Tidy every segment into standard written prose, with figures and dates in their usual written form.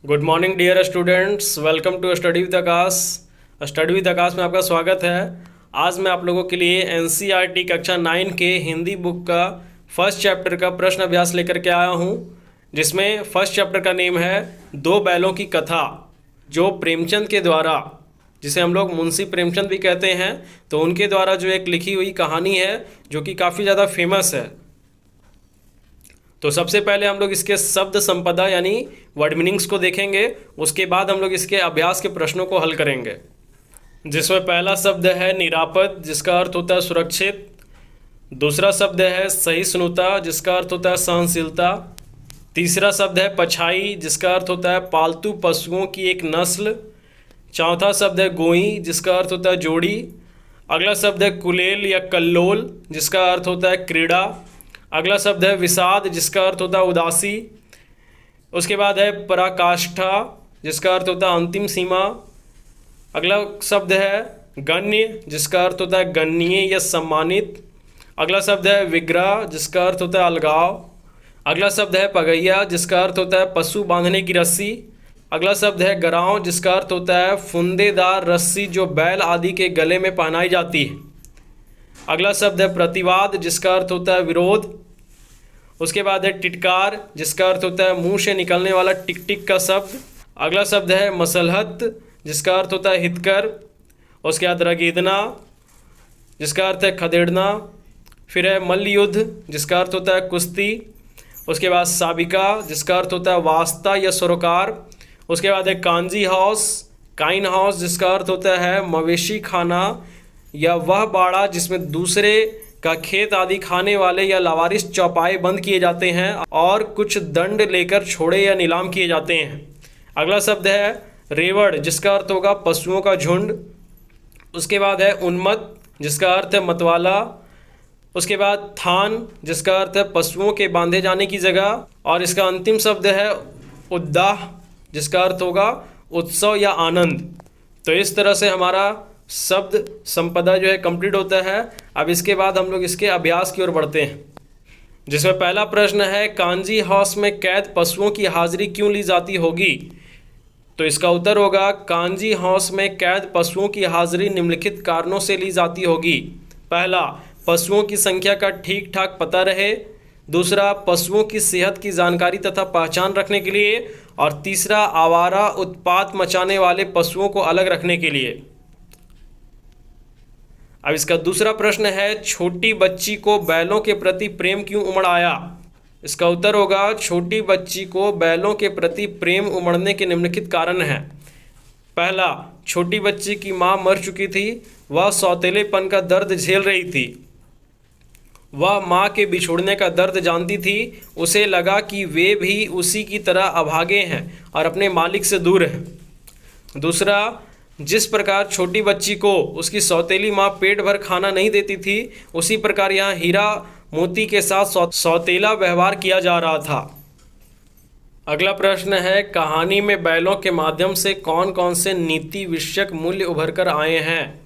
Good morning dear students, welcome to study with Aakash. Study with Aakash में आपका स्वागत है। आज मैं आप लोगों के लिए एनसीईआरटी कक्षा 9 के हिंदी बुक का फर्स्ट चैप्टर का प्रश्न अभ्यास लेकर के आया हूँ, जिसमें फर्स्ट चैप्टर का नेम है दो बैलों की कथा, जो प्रेमचंद के द्वारा, जिसे हम लोग मुंशी प्रेमचंद भी कहते हैं, तो उनके द्वारा जो एक लिखी हुई कहानी है जो कि काफ़ी ज़्यादा फेमस है। तो सबसे पहले हम लोग इसके शब्द संपदा यानी वर्ड मीनिंग्स को देखेंगे, उसके बाद हम लोग इसके अभ्यास के प्रश्नों को हल करेंगे। जिसमें पहला शब्द है निरापद, जिसका अर्थ होता है सुरक्षित। दूसरा शब्द है सहिष्णुता, जिसका अर्थ होता है सहनशीलता। तीसरा शब्द है पछाई, जिसका अर्थ होता है पालतू पशुओं की एक नस्ल। चौथा शब्द है गोई, जिसका अर्थ होता है जोड़ी। अगला शब्द है कुलेल या कल्लोल, जिसका अर्थ होता है क्रीड़ा। अगला शब्द है विषाद, जिसका अर्थ होता है उदासी। उसके बाद है पराकाष्ठा, जिसका अर्थ होता है अंतिम सीमा। अगला शब्द है गण्य, जिसका अर्थ होता है गणनीय या सम्मानित। अगला शब्द है विग्रह, जिसका अर्थ होता है अलगाव। अगला शब्द है पगैया, जिसका अर्थ होता है पशु बांधने की रस्सी। अगला शब्द है गराव, जिसका अर्थ होता है फुंदेदार रस्सी जो बैल आदि के गले में पहनाई जाती है। अगला शब्द है प्रतिवाद, जिसका अर्थ होता है विरोध। उसके बाद है टिटकार, जिसका अर्थ होता है मुंह से निकलने वाला टिक टिक का शब्द। अगला शब्द है मसलहत, जिसका अर्थ होता है हितकर। उसके बाद रगेदना, जिसका अर्थ है खदेड़ना। फिर है मल्ल युद्ध, जिसका अर्थ होता है कुश्ती। उसके बाद साबिका, जिसका अर्थ होता है वास्ता या सरोकार। उसके बाद है कांजी हाउस, काइन हाउस, जिसका अर्थ होता है मवेशी खाना या वह बाड़ा जिसमें दूसरे का खेत आदि खाने वाले या लावारिस चौपाए बंद किए जाते हैं और कुछ दंड लेकर छोड़े या नीलाम किए जाते हैं। अगला शब्द है रेवड़, जिसका अर्थ होगा पशुओं का झुंड। उसके बाद है उन्मत्त, जिसका अर्थ है मतवाला। उसके बाद थान, जिसका अर्थ है पशुओं के बांधे जाने की जगह। और इसका अंतिम शब्द है उद्दाह, जिसका अर्थ होगा उत्सव या आनंद। तो इस तरह से हमारा शब्द संपदा जो है कंप्लीट होता है। अब इसके बाद हम लोग इसके अभ्यास की ओर बढ़ते हैं, जिसमें पहला प्रश्न है कांजी हाउस में कैद पशुओं की हाजिरी क्यों ली जाती होगी। तो इसका उत्तर होगा कांजी हाउस में कैद पशुओं की हाजिरी निम्नलिखित कारणों से ली जाती होगी। पहला, पशुओं की संख्या का ठीक ठाक पता रहे। दूसरा, पशुओं की सेहत की जानकारी तथा पहचान रखने के लिए। और तीसरा, आवारा उत्पात मचाने वाले पशुओं को अलग रखने के लिए। अब इसका दूसरा प्रश्न है छोटी बच्ची को बैलों के प्रति प्रेम क्यों उमड़ आया। इसका उत्तर होगा छोटी बच्ची को बैलों के प्रति प्रेम उमड़ने के निम्नलिखित कारण हैं। पहला, छोटी बच्ची की मां मर चुकी थी, वह सौतेलेपन का दर्द झेल रही थी। वह मां के बिछोड़ने का दर्द जानती थी। उसे लगा कि वे भी उसी की तरह अभागे हैं और अपने मालिक से दूर हैं। दूसरा, जिस प्रकार छोटी बच्ची को उसकी सौतेली माँ पेट भर खाना नहीं देती थी, उसी प्रकार यहाँ हीरा मोती के साथ सौतेला व्यवहार किया जा रहा था। अगला प्रश्न है कहानी में बैलों के माध्यम से कौन कौन से नीति विषयक मूल्य उभर कर आए हैं।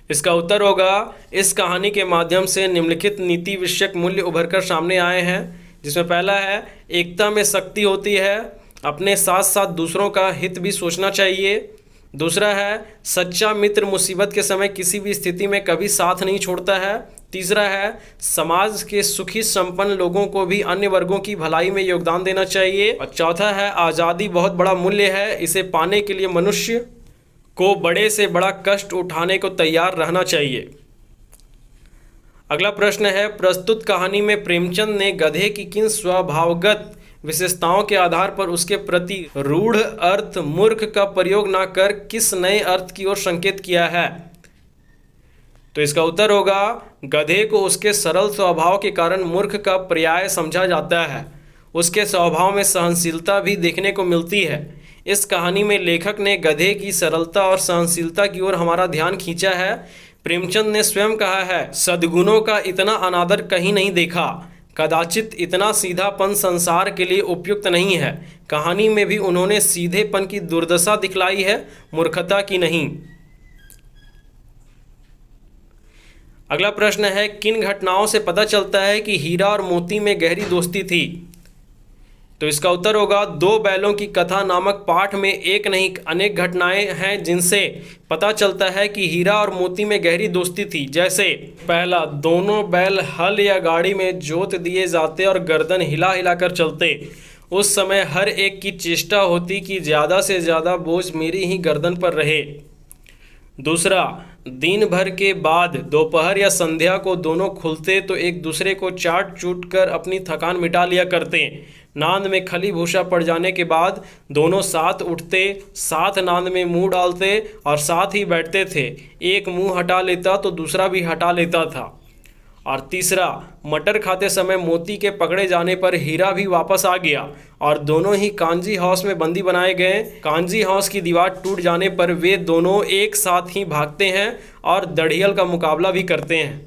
इसका उत्तर होगा इस कहानी के माध्यम से निम्नलिखित नीति विषयक मूल्य उभर कर सामने आए हैं, जिसमें पहला है एकता में शक्ति होती है, अपने साथ साथ दूसरों का हित भी सोचना चाहिए। दूसरा है सच्चा मित्र मुसीबत के समय किसी भी स्थिति में कभी साथ नहीं छोड़ता है। तीसरा है समाज के सुखी संपन्न लोगों को भी अन्य वर्गों की भलाई में योगदान देना चाहिए। और चौथा है आज़ादी बहुत बड़ा मूल्य है, इसे पाने के लिए मनुष्य को बड़े से बड़ा कष्ट उठाने को तैयार रहना चाहिए। अगला प्रश्न है प्रस्तुत कहानी में प्रेमचंद ने गधे की किन स्वभावगत विशेषताओं के आधार पर उसके प्रति रूढ़ अर्थ मूर्ख का प्रयोग न कर किस नए अर्थ की ओर संकेत किया है। तो इसका उत्तर होगा गधे को उसके सरल स्वभाव के कारण मूर्ख का पर्याय समझा जाता है। उसके स्वभाव में सहनशीलता भी देखने को मिलती है। इस कहानी में लेखक ने गधे की सरलता और सहनशीलता की ओर हमारा ध्यान खींचा है। प्रेमचंद ने स्वयं कहा है सद्गुणों का इतना अनादर कहीं नहीं देखा, कदाचित इतना सीधापन संसार के लिए उपयुक्त नहीं है। कहानी में भी उन्होंने सीधेपन की दुर्दशा दिखलाई है, मूर्खता की नहीं। अगला प्रश्न है किन घटनाओं से पता चलता है कि हीरा और मोती में गहरी दोस्ती थी। तो इसका उत्तर होगा दो बैलों की कथा नामक पाठ में एक नहीं अनेक घटनाएं हैं जिनसे पता चलता है कि हीरा और मोती में गहरी दोस्ती थी। जैसे पहला, दोनों बैल हल या गाड़ी में जोत दिए जाते और गर्दन हिला हिला कर चलते। उस समय हर एक की चेष्टा होती कि ज़्यादा से ज़्यादा बोझ मेरी ही गर्दन पर रहे। दूसरा, दिन भर के बाद दोपहर या संध्या को दोनों खुलते तो एक दूसरे को चाट चूट कर अपनी थकान मिटा लिया करते। नांद में खली भूसा पड़ जाने के बाद दोनों साथ उठते, साथ नांद में मुंह डालते और साथ ही बैठते थे। एक मुंह हटा लेता तो दूसरा भी हटा लेता था। और तीसरा, मटर खाते समय मोती के पकड़े जाने पर हीरा भी वापस आ गया और दोनों ही कांजी हाउस में बंदी बनाए गए। कांजी हाउस की दीवार टूट जाने पर वे दोनों एक साथ ही भागते हैं और दड़ियल का मुकाबला भी करते हैं।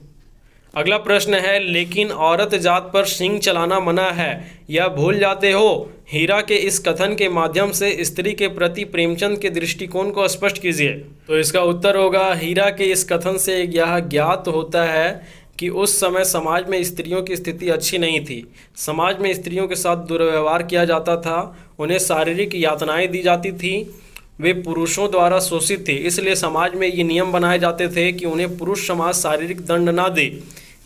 अगला प्रश्न है, लेकिन औरत जात पर सींग चलाना मना है, यह भूल जाते हो। हीरा के इस कथन के माध्यम से स्त्री के प्रति प्रेमचंद के दृष्टिकोण को स्पष्ट कीजिए। तो इसका उत्तर होगा, हीरा के इस कथन से यह ज्ञात होता है कि उस समय समाज में स्त्रियों की स्थिति अच्छी नहीं थी। समाज में स्त्रियों के साथ दुर्व्यवहार किया जाता था, उन्हें शारीरिक यातनाएं दी जाती थी, वे पुरुषों द्वारा शोषित थे। इसलिए समाज में ये नियम बनाए जाते थे कि उन्हें पुरुष समाज शारीरिक दंड ना दे।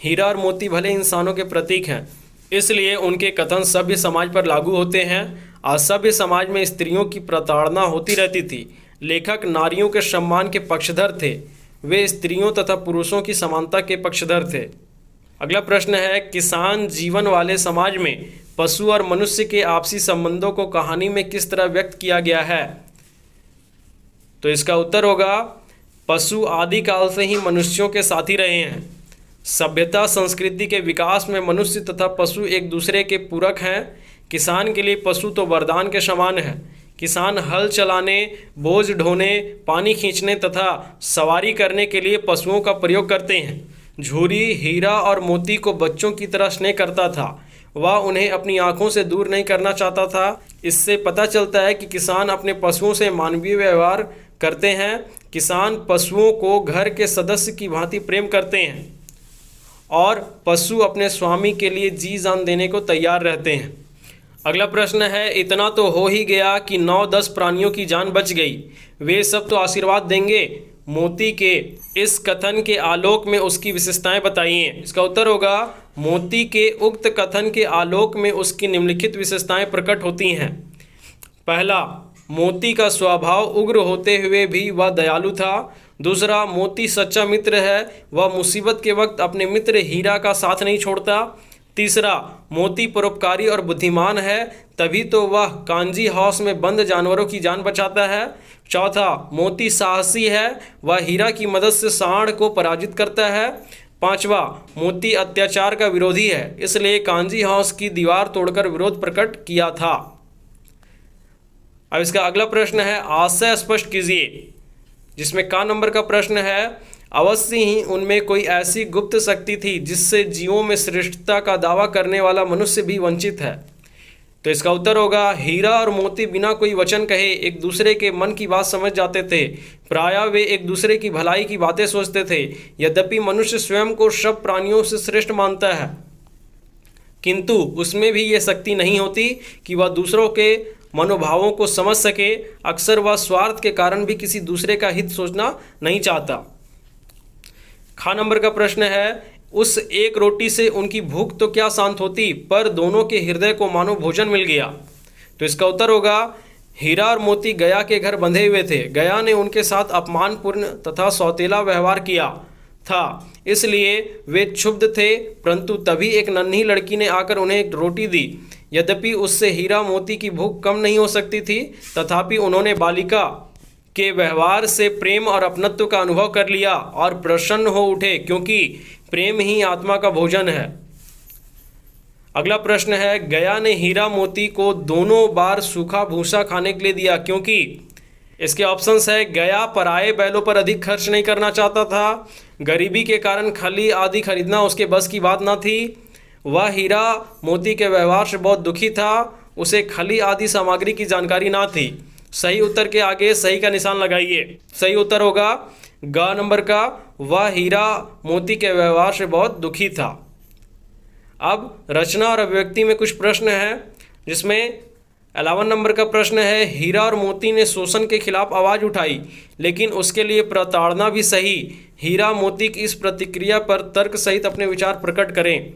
हीरा और मोती भले इंसानों के प्रतीक हैं, इसलिए उनके कथन सभ्य समाज पर लागू होते हैं। असभ्य समाज में स्त्रियों की प्रताड़ना होती रहती थी। लेखक नारियों के सम्मान के पक्षधर थे, वे स्त्रियों तथा पुरुषों की समानता के पक्षधर थे। अगला प्रश्न है, किसान जीवन वाले समाज में पशु और मनुष्य के आपसी संबंधों को कहानी में किस तरह व्यक्त किया गया है? तो इसका उत्तर होगा, पशु आदिकाल से ही मनुष्यों के साथी रहे हैं। सभ्यता संस्कृति के विकास में मनुष्य तथा पशु एक दूसरे के पूरक हैं। किसान के लिए पशु तो वरदान के समान है। किसान हल चलाने, बोझ ढोने, पानी खींचने तथा सवारी करने के लिए पशुओं का प्रयोग करते हैं। झूरी हीरा और मोती को बच्चों की तरह स्नेह करता था, वह उन्हें अपनी आंखों से दूर नहीं करना चाहता था। इससे पता चलता है कि किसान अपने पशुओं से मानवीय व्यवहार करते हैं। किसान पशुओं को घर के सदस्य की भांति प्रेम करते हैं और पशु अपने स्वामी के लिए जी जान देने को तैयार रहते हैं। अगला प्रश्न है, इतना तो हो ही गया कि 9-10 प्राणियों की जान बच गई, वे सब तो आशीर्वाद देंगे। मोती के इस कथन के आलोक में उसकी विशेषताएं बताइए। इसका उत्तर होगा, मोती के उक्त कथन के आलोक में उसकी निम्नलिखित विशेषताएं प्रकट होती हैं। पहला, मोती का स्वभाव उग्र होते हुए भी वह दयालु था। दूसरा, मोती सच्चा मित्र है, वह मुसीबत के वक्त अपने मित्र हीरा का साथ नहीं छोड़ता। तीसरा, मोती परोपकारी और बुद्धिमान है, तभी तो वह कांजी हाउस में बंद जानवरों की जान बचाता है। चौथा, मोती साहसी है, वह हीरा की मदद से सांड को पराजित करता है। पांचवा, मोती अत्याचार का विरोधी है, इसलिए कांजी हाउस की दीवार तोड़कर विरोध प्रकट किया था। अब इसका अगला प्रश्न है, आशय स्पष्ट कीजिए, जिसमें का नंबर का प्रश्न है, अवश्य ही उनमें कोई ऐसी गुप्त शक्ति थी जिससे जीवों में श्रेष्ठता का दावा करने वाला मनुष्य भी वंचित है। तो इसका उत्तर होगा, हीरा और मोती बिना कोई वचन कहे एक दूसरे के मन की बात समझ जाते थे। प्रायः वे एक दूसरे की भलाई की बातें सोचते थे। यद्यपि मनुष्य स्वयं को सब प्राणियों से श्रेष्ठ मानता है, किंतु उसमें भी ये शक्ति नहीं होती कि वह दूसरों के मनोभावों को समझ सके। अक्सर वह स्वार्थ के कारण भी किसी दूसरे का हित सोचना नहीं चाहता। खा नंबर का प्रश्न है, उस एक रोटी से उनकी भूख तो क्या शांत होती, पर दोनों के हृदय को मानो भोजन मिल गया। तो इसका उत्तर होगा, हीरा और मोती गया के घर बंधे हुए थे। गया ने उनके साथ अपमानपूर्ण तथा सौतेला व्यवहार किया था, इसलिए वे क्षुब्ध थे। परंतु तभी एक नन्ही लड़की ने आकर उन्हें एक रोटी दी। यद्यपि उससे हीरा मोती की भूख कम नहीं हो सकती थी, तथापि उन्होंने बालिका के व्यवहार से प्रेम और अपनत्व का अनुभव कर लिया और प्रसन्न हो उठे, क्योंकि प्रेम ही आत्मा का भोजन है। अगला प्रश्न है, गया ने हीरा मोती को दोनों बार सूखा भूसा खाने के लिए दिया, क्योंकि इसके ऑप्शंस है, गया पराये बैलों पर अधिक खर्च नहीं करना चाहता था, गरीबी के कारण खली आदि खरीदना उसके बस की बात ना थी, वह हीरा मोती के व्यवहार से बहुत दुखी था, उसे खली आदि सामग्री की जानकारी ना थी। सही उत्तर के आगे सही का निशान लगाइए। सही उत्तर होगा ग नंबर का, वह हीरा मोती के व्यवहार से बहुत दुखी था। अब रचना और अभिव्यक्ति में कुछ प्रश्न हैं। जिसमें 11 नंबर का प्रश्न है, हीरा और मोती ने शोषण के खिलाफ आवाज़ उठाई लेकिन उसके लिए प्रताड़ना भी सही। हीरा मोती की इस प्रतिक्रिया पर तर्क सहित अपने विचार प्रकट करें।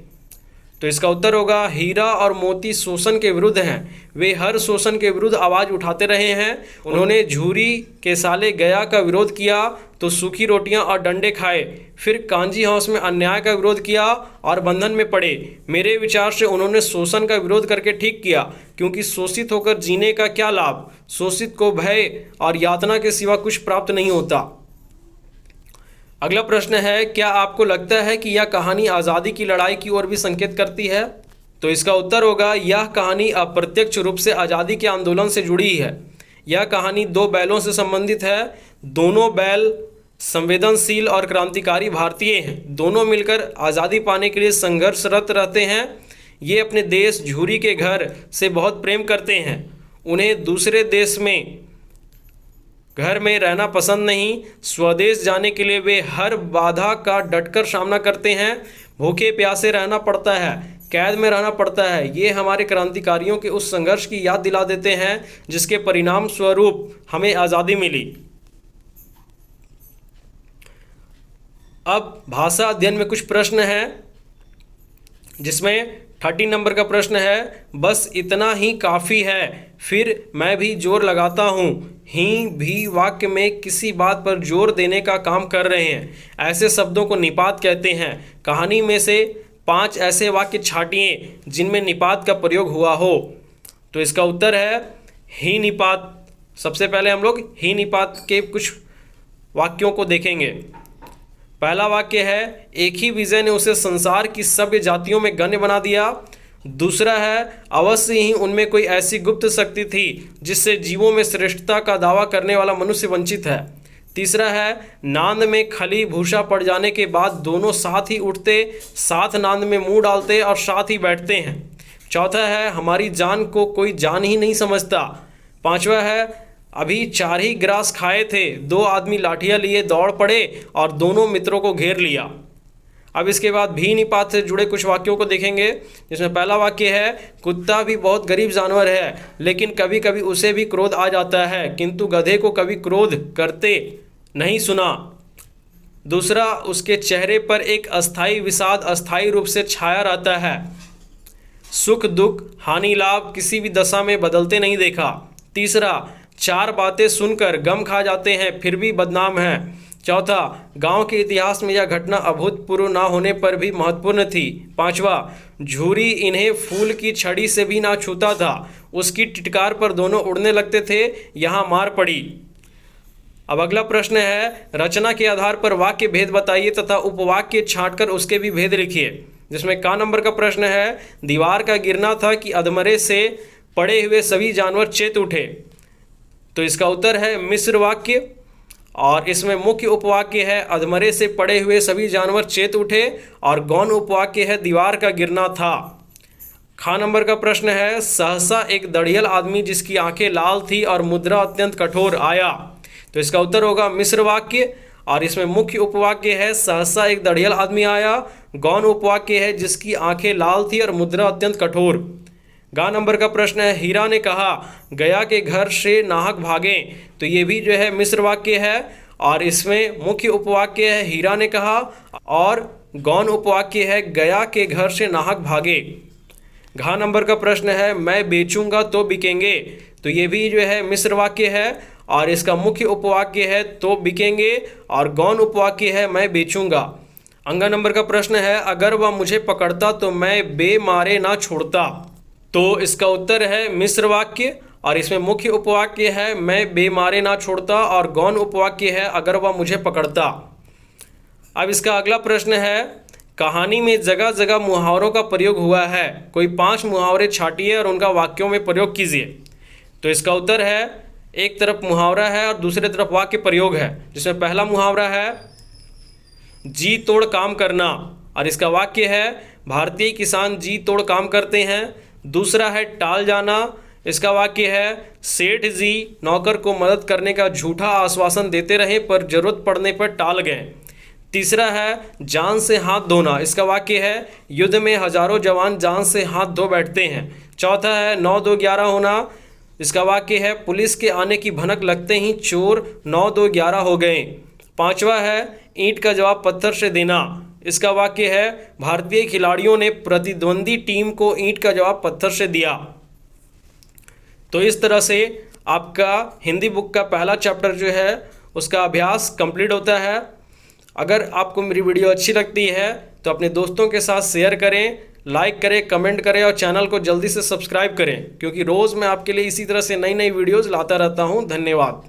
तो इसका उत्तर होगा, हीरा और मोती शोषण के विरुद्ध हैं। वे हर शोषण के विरुद्ध आवाज़ उठाते रहे हैं। उन्होंने झूरी के साले गया का विरोध किया तो सूखी रोटियां और डंडे खाए, फिर कांजी हाउस में अन्याय का विरोध किया और बंधन में पड़े। मेरे विचार से उन्होंने शोषण का विरोध करके ठीक किया, क्योंकि शोषित होकर जीने का क्या लाभ। शोषित को भय और यातना के सिवा कुछ प्राप्त नहीं होता। अगला प्रश्न है, क्या आपको लगता है कि यह कहानी आज़ादी की लड़ाई की ओर भी संकेत करती है? तो इसका उत्तर होगा, यह कहानी अप्रत्यक्ष रूप से आज़ादी के आंदोलन से जुड़ी है। यह कहानी दो बैलों से संबंधित है। दोनों बैल संवेदनशील और क्रांतिकारी भारतीय हैं। दोनों मिलकर आज़ादी पाने के लिए संघर्षरत रहते हैं। ये अपने देश झूरी के घर से बहुत प्रेम करते हैं। उन्हें दूसरे देश में घर में रहना पसंद नहीं। स्वदेश जाने के लिए वे हर बाधा का डटकर सामना करते हैं। भूखे प्यासे रहना पड़ता है, कैद में रहना पड़ता है। ये हमारे क्रांतिकारियों के उस संघर्ष की याद दिला देते हैं जिसके परिणाम स्वरूप हमें आज़ादी मिली। अब भाषा अध्ययन में कुछ प्रश्न हैं, जिसमें 30 नंबर का प्रश्न है, बस इतना ही काफ़ी है, फिर मैं भी जोर लगाता हूँ। ही भी वाक्य में किसी बात पर जोर देने का काम कर रहे हैं। ऐसे शब्दों को निपात कहते हैं। कहानी में से 5 ऐसे वाक्य छांटिए जिनमें निपात का प्रयोग हुआ हो। तो इसका उत्तर है ही निपात। सबसे पहले हम लोग ही निपात के कुछ वाक्यों को देखेंगे। पहला वाक्य है, एक ही विजय ने उसे संसार की सभ्य जातियों में गण्य बना दिया। दूसरा है, अवश्य ही उनमें कोई ऐसी गुप्त शक्ति थी जिससे जीवों में श्रेष्ठता का दावा करने वाला मनुष्य वंचित है। तीसरा है, नांद में खली भूसा पड़ जाने के बाद दोनों साथ ही उठते, साथ नांद में मुंह डालते और साथ ही बैठते हैं। चौथा है, हमारी जान को कोई जान ही नहीं समझता। पांचवा है, अभी 4 ही ग्रास खाए थे, 2 आदमी लाठियाँ लिए दौड़ पड़े और दोनों मित्रों को घेर लिया। अब इसके बाद भी निपात से जुड़े कुछ वाक्यों को देखेंगे, जिसमें पहला वाक्य है, कुत्ता भी बहुत गरीब जानवर है, लेकिन कभी कभी उसे भी क्रोध आ जाता है, किंतु गधे को कभी क्रोध करते नहीं सुना। दूसरा, उसके चेहरे पर एक अस्थाई विषाद अस्थाई रूप से छाया रहता है। सुख दुख हानि लाभ किसी भी दशा में बदलते नहीं देखा। तीसरा, 4 बातें सुनकर गम खा जाते हैं फिर भी बदनाम हैं। चौथा, गांव के इतिहास में यह घटना अभूतपूर्व ना होने पर भी महत्वपूर्ण थी। पांचवा, झूरी इन्हें फूल की छड़ी से भी ना छूता था, उसकी टिटकार पर दोनों उड़ने लगते थे, यहाँ मार पड़ी। अब अगला प्रश्न है, रचना के आधार पर वाक्य भेद बताइए तथा उपवाक्य छांटकर उसके भी भेद लिखिए। जिसमें का नंबर का प्रश्न है, दीवार का गिरना था कि अधमरे से पड़े हुए सभी जानवर चेत उठे। तो इसका उत्तर है मिश्र वाक्य, और इसमें मुख्य उपवाक्य है, अधमरे से पड़े हुए सभी जानवर चेत उठे, और गौण उपवाक्य है, दीवार का गिरना था। खा नंबर का प्रश्न है, सहसा एक दढ़ियल आदमी जिसकी आंखें लाल थी और मुद्रा अत्यंत कठोर आया। तो इसका उत्तर होगा मिश्र वाक्य, और इसमें मुख्य उपवाक्य है, सहसा एक दढ़ियल आदमी आया। गौण उपवाक्य है, जिसकी आंखें लाल थी और मुद्रा अत्यंत कठोर। गा नंबर का प्रश्न है, हीरा ने कहा गया के घर से नाहक भागें। तो ये भी जो है मिश्र वाक्य है, और इसमें मुख्य उपवाक्य है, हीरा ने कहा, और गौण उपवाक्य है, गया के घर से नाहक भागे। घा नंबर का प्रश्न है, मैं बेचूंगा तो बिकेंगे। तो ये भी जो है मिश्र वाक्य है, और इसका मुख्य उपवाक्य है तो बिकेंगे, और गौण उपवाक्य है मैं बेचूंगा। अंगा नंबर का प्रश्न है, अगर वह मुझे पकड़ता तो मैं बेमारे ना छोड़ता। तो इसका उत्तर है मिश्र वाक्य, और इसमें मुख्य उपवाक्य है मैं बेमारे ना छोड़ता, और गौण उपवाक्य है अगर वह मुझे पकड़ता। अब इसका अगला प्रश्न है, कहानी में जगह जगह मुहावरों का प्रयोग हुआ है, कोई 5 मुहावरे छांटिए और उनका वाक्यों में प्रयोग कीजिए। तो इसका उत्तर है, एक तरफ मुहावरा है और दूसरे तरफ वाक्य प्रयोग है। जिसमें पहला मुहावरा है जी तोड़ काम करना, और इसका वाक्य है भारतीय किसान जी तोड़ काम करते हैं। दूसरा है टाल जाना, इसका वाक्य है सेठ जी नौकर को मदद करने का झूठा आश्वासन देते रहे पर जरूरत पड़ने पर टाल गए। तीसरा है जान से हाथ धोना, इसका वाक्य है युद्ध में हजारों जवान जान से हाथ धो बैठते हैं। चौथा है 9-2-11 होना। इसका वाक्य है पुलिस के आने की भनक लगते ही चोर 9-2-11 हो गए। पांचवा है ईंट का जवाब पत्थर से देना। इसका वाक्य है भारतीय खिलाड़ियों ने प्रतिद्वंदी टीम को ईंट का जवाब पत्थर से दिया। तो इस तरह से आपका हिंदी बुक का पहला चैप्टर जो है उसका अभ्यास कंप्लीट होता है। अगर आपको मेरी वीडियो अच्छी लगती है तो अपने दोस्तों के साथ शेयर करें, लाइक करें, कमेंट करें और चैनल को जल्दी से सब्सक्राइब करें, क्योंकि रोज़ मैं आपके लिए इसी तरह से नई नई वीडियोज़ लाता रहता हूँ। धन्यवाद।